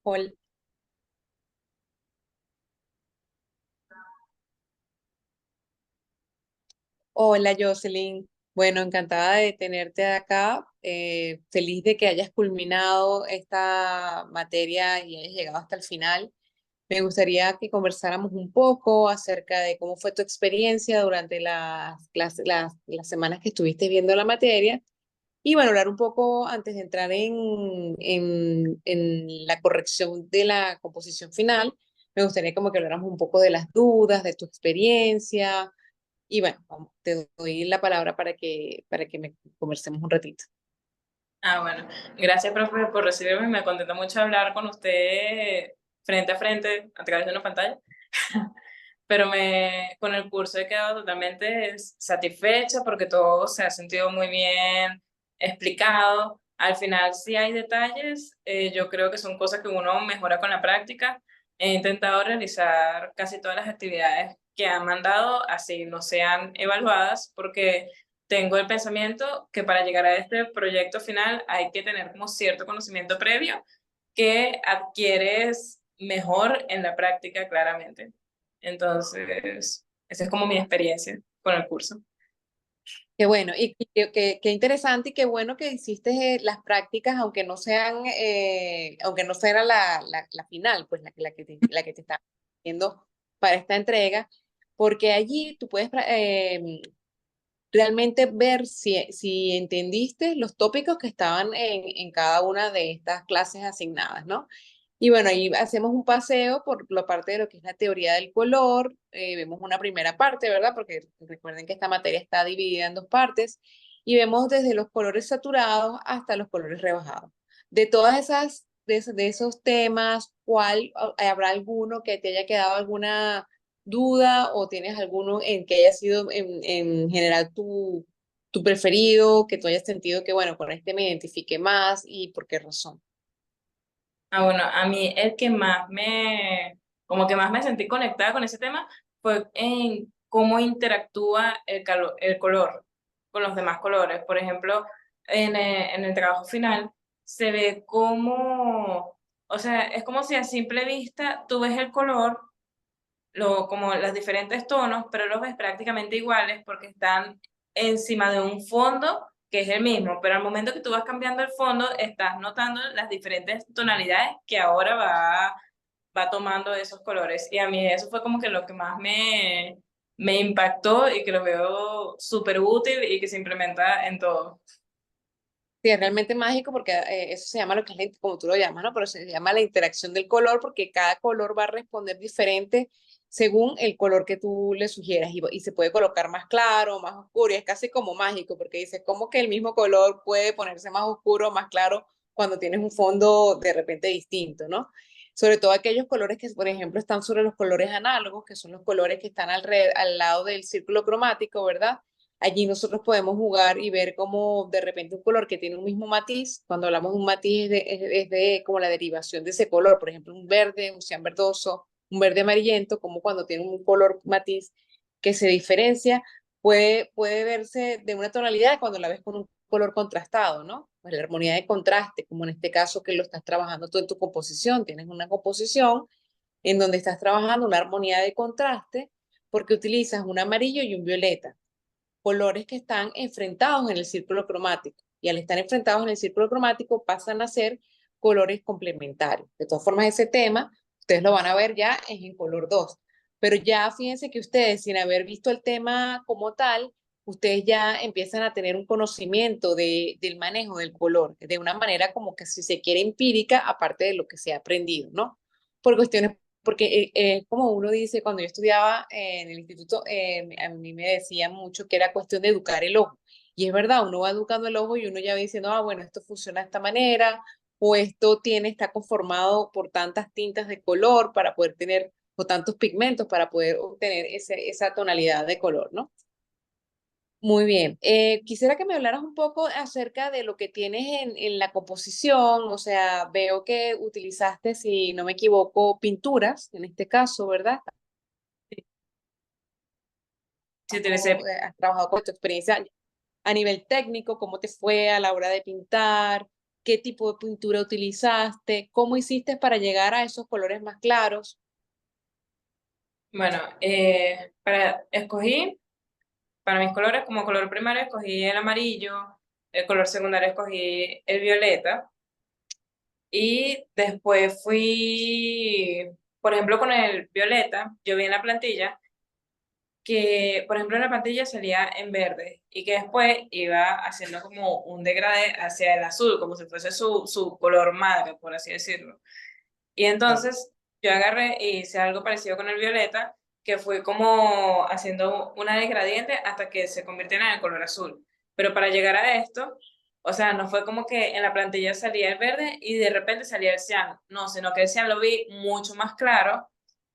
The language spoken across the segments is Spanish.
Hol- Hola, Jocelyn. Bueno, encantada de tenerte acá. Feliz de que hayas culminado esta materia y hayas llegado hasta el final. Me gustaría que conversáramos un poco acerca de cómo fue tu experiencia durante las semanas que estuviste viendo la materia. Y bueno, hablar un poco antes de entrar en la corrección de la composición final. Me gustaría como que habláramos un poco de las dudas, de tu experiencia. Y bueno, te doy la palabra para que me conversemos un ratito. Ah, bueno, gracias, profe, por recibirme. Me contenta mucho hablar con usted frente a frente a través de una pantalla. Pero con el curso he quedado totalmente satisfecha porque todo se ha sentido muy bien explicado. Al final, sí hay detalles, yo creo que son cosas que uno mejora con la práctica. He intentado realizar casi todas las actividades que han mandado, así no sean evaluadas, porque tengo el pensamiento que para llegar a este proyecto final hay que tener como cierto conocimiento previo que adquieres mejor en la práctica, claramente. Entonces, esa es como mi experiencia con el curso. Qué bueno, y qué interesante y qué bueno que hiciste las prácticas, aunque no fuera la final, pues la que te está haciendo para esta entrega, porque allí tú puedes realmente ver si entendiste los tópicos que estaban en cada una de estas clases asignadas, ¿no? Y bueno, ahí hacemos un paseo por la parte de lo que es la teoría del color. Vemos una primera parte, ¿verdad? Porque recuerden que esta materia está dividida en dos partes. Y vemos desde los colores saturados hasta los colores rebajados. De todas de esos temas, habrá alguno que te haya quedado alguna duda o tienes alguno en que haya sido en general tu preferido, que tú hayas sentido que, bueno, con este me identifique más y por qué razón? Ah, bueno, a mí el que como que más me sentí conectada con ese tema fue en cómo interactúa el color con los demás colores. Por ejemplo, en el trabajo final se ve como, o sea, es como si a simple vista tú ves el color como los diferentes tonos, pero los ves prácticamente iguales porque están encima de un fondo que es el mismo, pero al momento que tú vas cambiando el fondo, estás notando las diferentes tonalidades que ahora va tomando esos colores. Y a mí eso fue como que lo que más me impactó y que lo veo súper útil y que se implementa en todo. Sí, es realmente mágico porque eso se llama lo que es, como tú lo llamas, ¿no? Pero se llama la interacción del color porque cada color va a responder diferente según el color que tú le sugieras y se puede colocar más claro, más oscuro y es casi como mágico porque dice como que el mismo color puede ponerse más oscuro o más claro cuando tienes un fondo de repente distinto, ¿no? Sobre todo aquellos colores que, por ejemplo, están sobre los colores análogos, que son los colores que están al lado del círculo cromático, ¿verdad? Allí nosotros podemos jugar y ver cómo de repente un color que tiene un mismo matiz, cuando hablamos de un matiz es de como la derivación de ese color, por ejemplo, un verde, un cian verdoso, un verde amarillento, como cuando tiene un color matiz que se diferencia, puede verse de una tonalidad cuando la ves con un color contrastado, ¿no? Pues la armonía de contraste, como en este caso que lo estás trabajando tú en tu composición, tienes una composición en donde estás trabajando una armonía de contraste porque utilizas un amarillo y un violeta colores que están enfrentados en el círculo cromático. Y al estar enfrentados en el círculo cromático pasan a ser colores complementarios. De todas formas, ese tema, ustedes lo van a ver ya es en color 2. Pero ya fíjense que ustedes, sin haber visto el tema como tal, ustedes ya empiezan a tener un conocimiento del manejo del color, de una manera como que si se quiere empírica, aparte de lo que se ha aprendido, ¿no? Por cuestiones porque como uno dice, cuando yo estudiaba en el instituto, a mí me decían mucho que era cuestión de educar el ojo. Y es verdad, uno va educando el ojo y uno ya va diciendo, ah, bueno, esto funciona de esta manera, o esto está conformado por tantas tintas de color para poder tener, o tantos pigmentos para poder obtener esa tonalidad de color, ¿no? Muy bien. Quisiera que me hablaras un poco acerca de lo que tienes en la composición. O sea, veo que utilizaste, si no me equivoco, pinturas, en este caso, ¿verdad? Si utilicé Has trabajado con tu experiencia a nivel técnico, cómo te fue a la hora de pintar. qué tipo de pintura utilizaste, cómo hiciste para llegar a esos colores más claros. Bueno, escogí, para mis colores, como color primario escogí el amarillo, el color secundario escogí el violeta, y después fui, por ejemplo, con el violeta, yo vi en la plantilla que, por ejemplo, en la plantilla salía en verde y que después iba haciendo como un degradé hacia el azul, como si fuese su color madre, por así decirlo. Y Ok. entonces yo agarré y hice algo parecido con el violeta, que fue como haciendo una desgradiente hasta que se convirtiera en el color azul. Pero para llegar a esto, o sea, no fue como que en la plantilla salía el verde y de repente salía el cian, no, sino que el cian lo vi mucho más claro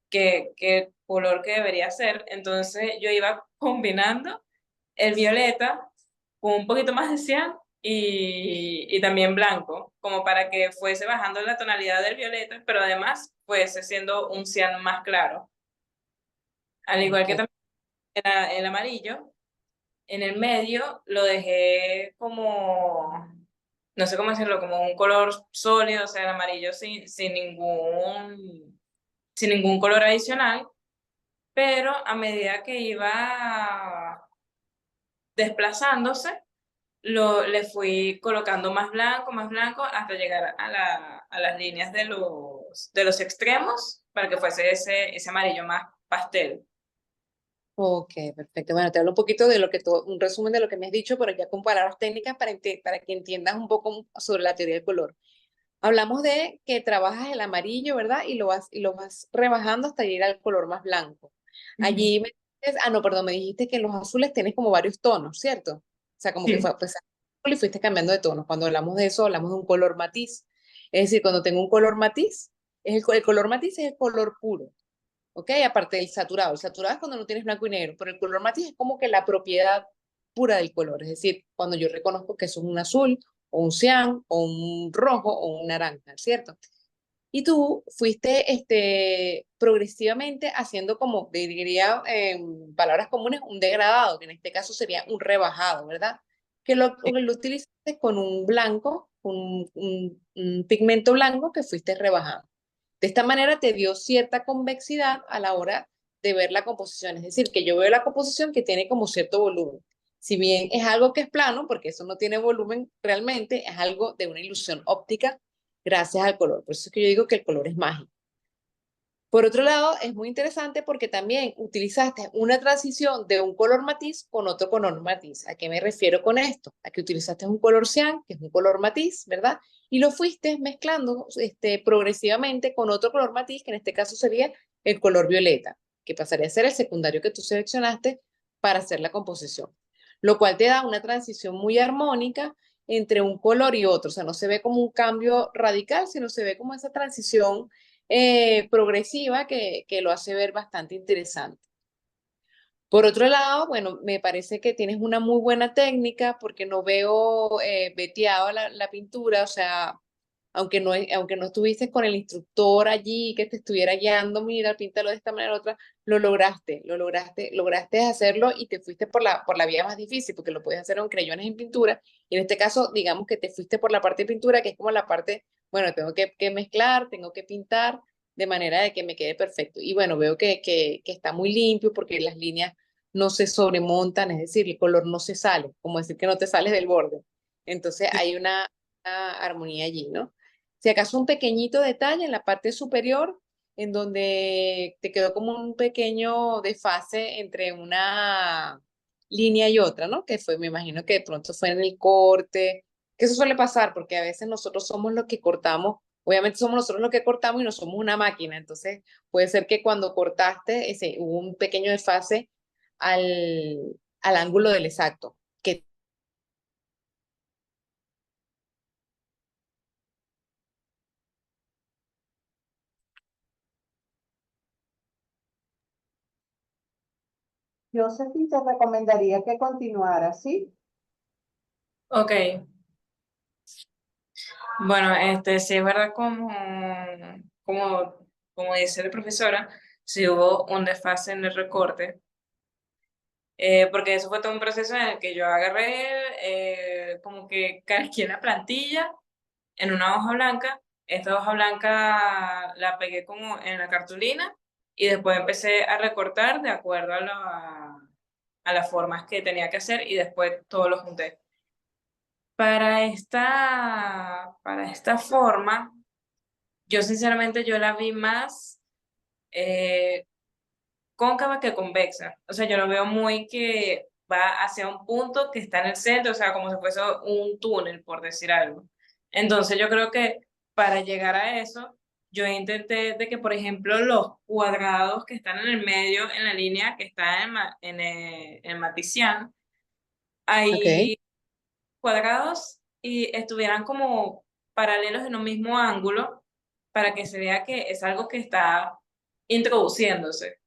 que el color que debería ser. Entonces yo iba combinando el violeta con un poquito más de cian y también blanco, como para que fuese bajando la tonalidad del violeta, pero además fuese siendo un cian más claro. Al igual que Ok. también el amarillo, en el medio lo dejé como, no sé cómo decirlo, como un color sólido, o sea, el amarillo sin ningún color adicional, pero a medida que iba desplazándose, le fui colocando más blanco, hasta llegar a las líneas de los extremos para que fuese ese amarillo más pastel. Ok, perfecto. Bueno, te hablo un poquito de lo que tú, un resumen de lo que me has dicho, pero ya con palabras técnicas para que entiendas un poco sobre la teoría del color. Hablamos de que trabajas el amarillo, ¿verdad? Y lo vas rebajando hasta llegar al color más blanco. Ujú. Allí me dices, ah, no, perdón, me dijiste que en los azules tienes como varios tonos, ¿cierto? O sea, como que Sí. fue, pues, azul y fuiste cambiando de tonos. Cuando hablamos de eso, hablamos de un color matiz. Es decir, cuando tengo un color matiz, el color matiz es el color puro. ¿Ok? Aparte del saturado. El saturado es cuando no tienes blanco y negro, pero el color matiz es como que la propiedad pura del color. Es decir, cuando yo reconozco que eso es un azul, o un cian, o un rojo, o un naranja, ¿cierto? Y tú fuiste progresivamente haciendo como, diría en palabras comunes, un degradado, que en este caso sería un rebajado, ¿verdad? Que lo utilizaste con un blanco, un pigmento blanco que fuiste rebajando. De esta manera te dio cierta convexidad a la hora de ver la composición. Es decir, que yo veo la composición que tiene como cierto volumen. Si bien es algo que es plano, porque eso no tiene volumen realmente, es algo de una ilusión óptica gracias al color. Por eso es que yo digo que el color es mágico. Por otro lado, es muy interesante porque también utilizaste una transición de un color matiz con otro color matiz. ¿A qué me refiero con esto? A que utilizaste un color cian, que es un color matiz, ¿verdad? Y lo fuiste mezclando progresivamente con otro color matiz, que en este caso sería el color violeta, que pasaría a ser el secundario que tú seleccionaste para hacer la composición. Lo cual te da una transición muy armónica entre un color y otro. O sea, no se ve como un cambio radical, sino se ve como esa transición progresiva que lo hace ver bastante interesante. Por otro lado, bueno, me parece que tienes una muy buena técnica porque no veo veteado la pintura, o sea, aunque no estuviste con el instructor allí que te estuviera guiando, mira, píntalo de esta manera, otra, lograste hacerlo y te fuiste por la vía más difícil, porque lo puedes hacer con creyones en pintura, y en este caso, digamos que te fuiste por la parte de pintura, que es como la parte, bueno, tengo que mezclar, tengo que pintar, de manera de que me quede perfecto. Y bueno, veo que está muy limpio porque las líneas no se sobremontan, es decir, el color no se sale, como decir que no te sales del borde. Entonces hay una armonía allí, ¿no? Si acaso un pequeñito detalle en la parte superior, en donde te quedó como un pequeño desfase entre una línea y otra, ¿no? Que fue, me imagino que de pronto fue en el corte, que eso suele pasar porque a veces nosotros somos los que cortamos, obviamente somos nosotros los que cortamos y no somos una máquina, entonces puede ser que cuando cortaste hubo un pequeño desfase al ángulo del exacto. Que Josephine, te recomendaría que continuara, ¿sí? Ok, bueno, sí es verdad como, como dice la profesora, sí hubo un desfase en el recorte, porque eso fue todo un proceso en el que yo agarré, como que casqué la plantilla en una hoja blanca. Esta hoja blanca la pegué como en la cartulina y después empecé a recortar de acuerdo a las formas que tenía que hacer y después todo lo junté. Para esta forma, yo sinceramente yo la vi más cóncava que convexa. O sea, yo lo veo muy que va hacia un punto que está en el centro, o sea, como si fuese un túnel, por decir algo. Entonces yo creo que para llegar a eso, yo intenté de que, por ejemplo, los cuadrados que están en el medio, en la línea que está en el maticián, Ok, hay cuadrados y estuvieran como paralelos en un mismo ángulo para que se vea que es algo que está introduciéndose.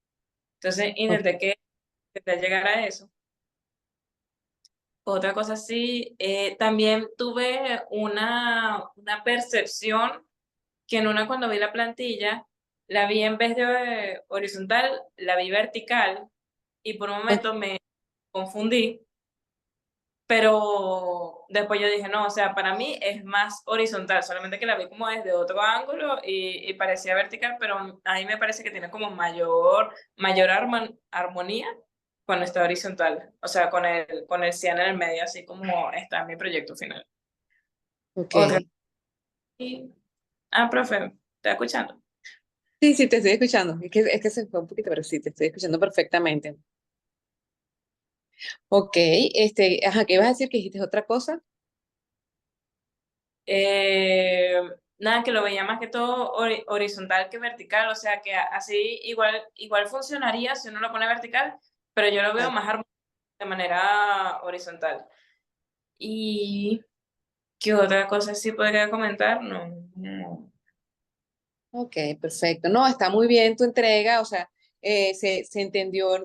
Entonces ok, intenté llegar a eso. Otra cosa sí, también tuve una percepción que en una cuando vi la plantilla, la vi en vez de horizontal, la vi vertical y por un ok. momento me confundí. Pero después yo dije, no, o sea, para mí es más horizontal, solamente que la vi como desde otro ángulo y parecía vertical, pero a mí me parece que tiene como mayor armonía cuando está horizontal, o sea, con el cian en el medio, así como está en mi proyecto final. Ok. Otra. y- profe, ¿está escuchando? Sí, sí, te estoy escuchando. Es que se fue un poquito, pero sí, te estoy escuchando perfectamente. Ok, ajá, ¿qué ibas a decir? ¿Que dijiste otra cosa? Eh, Nada, que lo veía más que todo horizontal que vertical, o sea que así igual funcionaría si uno lo pone vertical, pero yo lo veo Ah, más de manera horizontal. ¿Y qué otra cosa sí podría comentar? No, no. ok, perfecto. No, está muy bien tu entrega, o sea, se entendió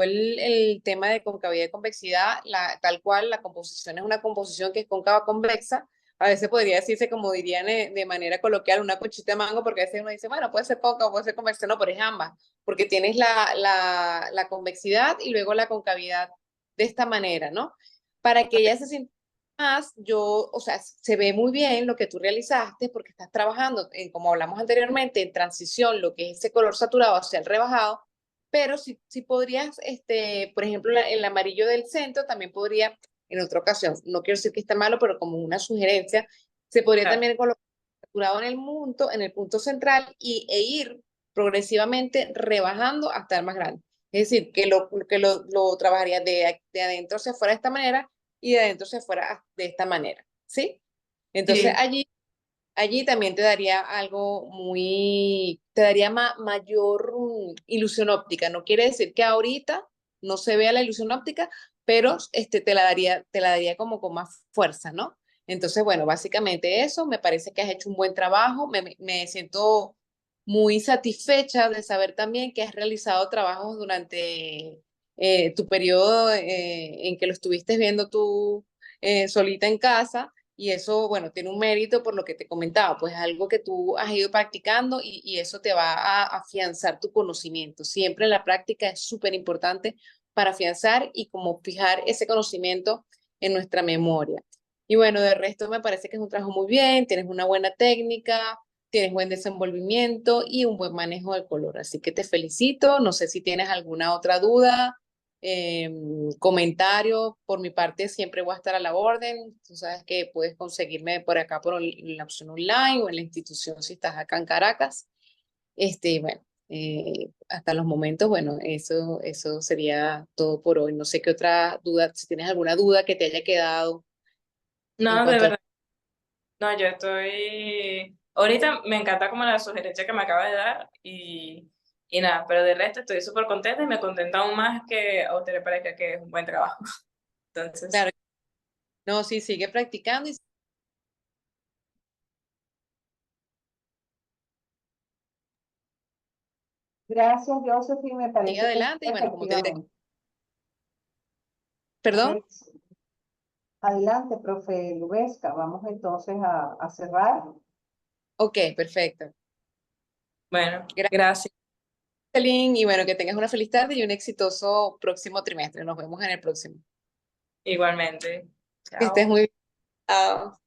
el tema de concavidad y convexidad, tal cual, la composición es una composición que es cóncava convexa. A veces podría decirse, como dirían de manera coloquial, una conchita de mango, porque a veces uno dice, bueno, puede ser cóncava, puede ser convexa, no, pero es ambas, porque tienes la convexidad y luego la concavidad de esta manera, ¿no? Para que ella se sienta más, o sea, se ve muy bien lo que tú realizaste porque estás trabajando, como hablamos anteriormente, en transición, lo que es ese color saturado hacia el rebajado, pero si podrías, por ejemplo, el amarillo del centro también podría, en otra ocasión, no quiero decir que está malo, pero como una sugerencia, se podría Claro, también colocar saturado en el punto central e ir progresivamente rebajando hasta el más grande. Es decir, lo trabajaría de adentro hacia afuera de esta manera y de adentro hacia afuera de esta manera, ¿sí? Entonces sí, allí también te daría te daría mayor ilusión óptica. No quiere decir que ahorita no se vea la ilusión óptica, pero te la daría como con más fuerza, ¿no? Entonces, bueno, básicamente eso, me parece que has hecho un buen trabajo, me siento muy satisfecha de saber también que has realizado trabajos durante tu periodo en que lo estuviste viendo tú solita en casa y eso, bueno, tiene un mérito por lo que te comentaba, pues algo que tú has ido practicando y eso te va a afianzar tu conocimiento. Siempre la práctica es súper importante para afianzar y como fijar ese conocimiento en nuestra memoria. Y bueno, de resto me parece que es un trabajo muy bien, tienes una buena técnica, tienes buen desenvolvimiento y un buen manejo del color. Así que te felicito. No sé si tienes alguna otra duda, eh, comentario. Por mi parte, siempre voy a estar a la orden. Tú sabes que puedes conseguirme por acá por la opción online o en la institución si estás acá en Caracas. Bueno, hasta los momentos, bueno, eso sería todo por hoy. No sé qué otra duda, si tienes alguna duda que te haya quedado en no, de cuanto a... verdad, no, yo ahorita me encanta como la sugerencia que me acaba de dar y nada, pero de resto estoy súper contenta y me contenta aún más que a usted le parezca que es un buen trabajo. Entonces, Claro, no, sí, sigue practicando y Gracias, Josephine, me sigue parece que sí, adelante. Y bueno, como te digo, efectivamente. perdón. Es- Adelante, profe Lubesca. Vamos entonces a cerrar. Ok, perfecto. bueno, Gracias, gracias. Lynn, y bueno, que tengas una feliz tarde y un exitoso próximo trimestre. Nos vemos en el próximo. Igualmente. Que estés Chao. muy bien. Chao.